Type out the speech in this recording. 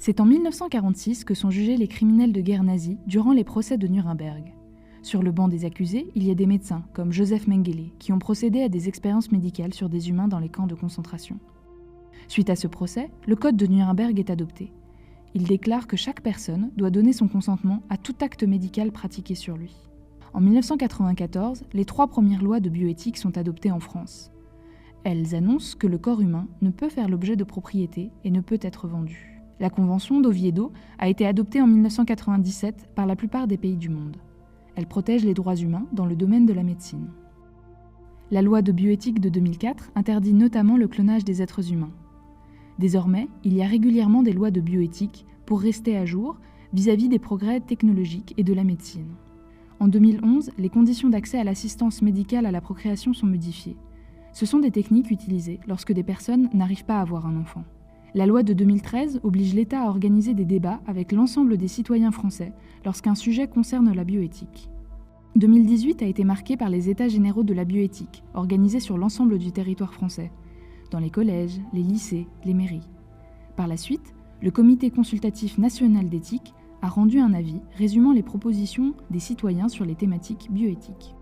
C'est en 1946 que sont jugés les criminels de guerre nazis durant les procès de Nuremberg. Sur le banc des accusés, il y a des médecins, comme Joseph Mengele, qui ont procédé à des expériences médicales sur des humains dans les camps de concentration. Suite à ce procès, le code de Nuremberg est adopté. Il déclare que chaque personne doit donner son consentement à tout acte médical pratiqué sur lui. En 1994, les 3 premières lois de bioéthique sont adoptées en France. Elles annoncent que le corps humain ne peut faire l'objet de propriété et ne peut être vendu. La Convention d'Oviedo a été adoptée en 1997 par la plupart des pays du monde. Elle protège les droits humains dans le domaine de la médecine. La loi de bioéthique de 2004 interdit notamment le clonage des êtres humains. Désormais, il y a régulièrement des lois de bioéthique pour rester à jour vis-à-vis des progrès technologiques et de la médecine. En 2011, les conditions d'accès à l'assistance médicale à la procréation sont modifiées. Ce sont des techniques utilisées lorsque des personnes n'arrivent pas à avoir un enfant. La loi de 2013 oblige l'État à organiser des débats avec l'ensemble des citoyens français lorsqu'un sujet concerne la bioéthique. 2018 a été marqué par les États généraux de la bioéthique, organisés sur l'ensemble du territoire français, dans les collèges, les lycées, les mairies. Par la suite, le Comité consultatif national d'éthique a rendu un avis résumant les propositions des citoyens sur les thématiques bioéthiques.